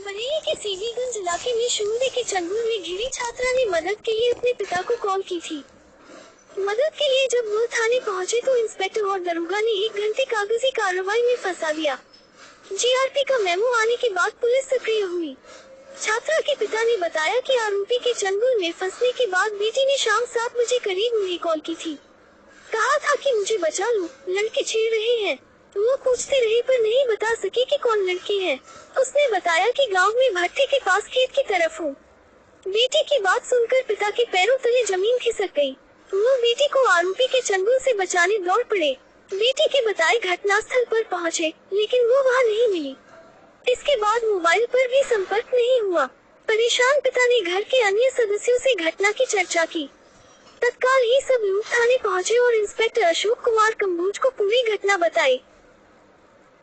बरेली के सीबीगंज इलाके में शून्य के चंगुल में घिरी छात्रा ने मदद के लिए अपने पिता को कॉल की थी। मदद के लिए जब वह थाने पहुंचे तो इंस्पेक्टर और दरोगा ने 1 घंटे कागजी कार्रवाई में फंसा दिया। जीआरपी का मेमो आने के बाद पुलिस सक्रिय हुई। छात्रा के पिता ने बताया कि आरोपी के चंगुल में फंसने के बाद बेटी ने शाम 7 बजे करीब उन्हें कॉल की थी। कहा था कि मुझे बचा लो, लड़के छेड़ रहे हैं। वो पूछते रहे पर नहीं बता सके कि कौन लड़के हैं। उसने बताया कि गांव में भट्टे के पास खेत की तरफ हूँ। बेटी की बात सुनकर पिता के पैरों तले जमीन खिसक गई। वो बेटी को आरोपी के चंगुल से बचाने दौड़ पड़े। बेटी के बताए घटनास्थल पर पहुँचे, लेकिन वो वहाँ नहीं मिली। इसके बाद मोबाइल पर भी संपर्क नहीं हुआ। परेशान पिता ने घर के अन्य सदस्यों से घटना की चर्चा की। तत्काल ही सब लोग थाने पहुँचे और इंस्पेक्टर अशोक कुमार कंबोज को पूरी घटना बताई।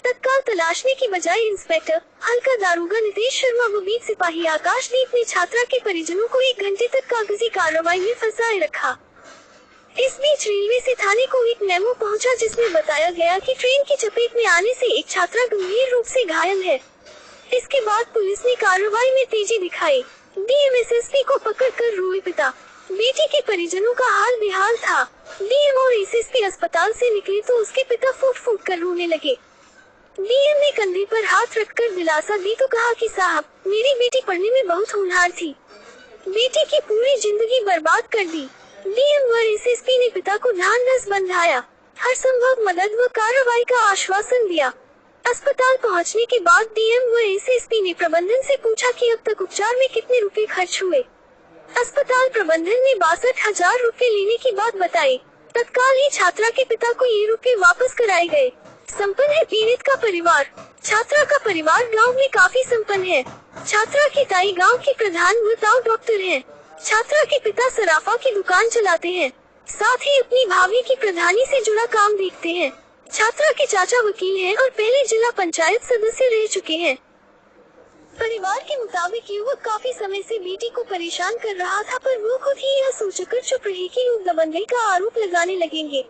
तत्काल तलाशने की बजाय इंस्पेक्टर हल्का दारोगा नितेश शर्मा व बीट सिपाही आकाशदीप ने छात्रा के परिजनों को 1 घंटे तक कागजी कार्रवाई में फंसाए रखा। इस बीच रेलवे से थाने को एक मेमो पहुंचा, जिसमें बताया गया कि ट्रेन की चपेट में आने से एक छात्रा गंभीर रूप से घायल है। इसके बाद पुलिस ने कार्रवाई में तेजी दिखाई। डीएम-एसएसपी को पकड़कर रोए पिता। बेटी के परिजनों का हाल बेहाल था। डीएम और एसएसपी अस्पताल से निकले तो उसके पिता फूट फूट कर रोने लगे। डीएम ने कंधे पर हाथ रखकर दिलासा दी तो कहा कि साहब, मेरी बेटी पढ़ने में बहुत होनहार थी। बेटी की पूरी जिंदगी बर्बाद कर दी। डीएम व एसएसपी ने पिता को ढांढस बंधाया, हर संभव मदद व कार्रवाई का आश्वासन दिया। अस्पताल पहुंचने के बाद डीएम व एसएसपी ने प्रबंधन से पूछा कि अब तक उपचार में कितने रुपए खर्च हुए। अस्पताल प्रबंधन ने 62,000 रुपए लेने की बात बताई। तत्काल ही छात्रा के पिता को ये रुपए वापस कराए गए। संपन्न है पीड़ित का परिवार। छात्रा का परिवार गांव में काफी संपन्न है। छात्रा की ताई गांव की प्रधान व ताऊ डॉक्टर हैं। छात्रा के पिता सराफा की दुकान चलाते हैं, साथ ही अपनी भाभी की प्रधानी से जुड़ा काम देखते हैं। छात्रा के चाचा वकील हैं और पहले जिला पंचायत सदस्य रह चुके हैं। परिवार के मुताबिक युवक काफी समय से बेटी को परेशान कर रहा था, पर वो खुद ही यह सोचकर चुप रही कि लोग दबंगई का आरोप लगाने लगेंगे।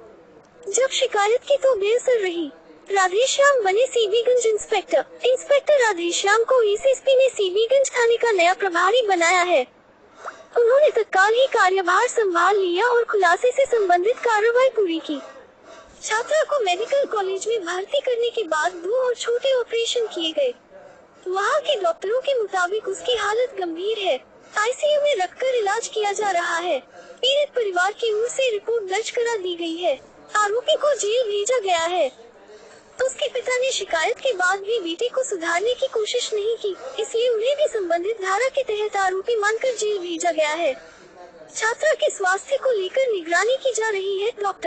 जब शिकायत की तो बेअसर रही। राधेश्याम बने सीबीगंज इंस्पेक्टर। इंस्पेक्टर राधेश्याम को एसएसपी ने सीबीगंज थाने का नया प्रभारी बनाया है। उन्होंने तत्काल ही कार्यभार संभाल लिया और खुलासे से संबंधित कार्रवाई पूरी की। छात्रा को मेडिकल कॉलेज में भर्ती करने के बाद 2 और छोटे ऑपरेशन किए गए। वहाँ के डॉक्टरों के मुताबिक उसकी हालत गंभीर है। आईसीयू में रखकर इलाज किया जा रहा है। पीड़ित परिवार की ओर से रिपोर्ट दर्ज करा दी गई है। आरोपी को जेल भेजा गया है। उसके पिता ने शिकायत के बाद भी बेटी को सुधारने की कोशिश नहीं की, इसलिए उन्हें भी संबंधित धारा के तहत आरोपी मानकर जेल भेजा गया है। छात्रा के स्वास्थ्य को लेकर निगरानी की जा रही है। डॉक्टर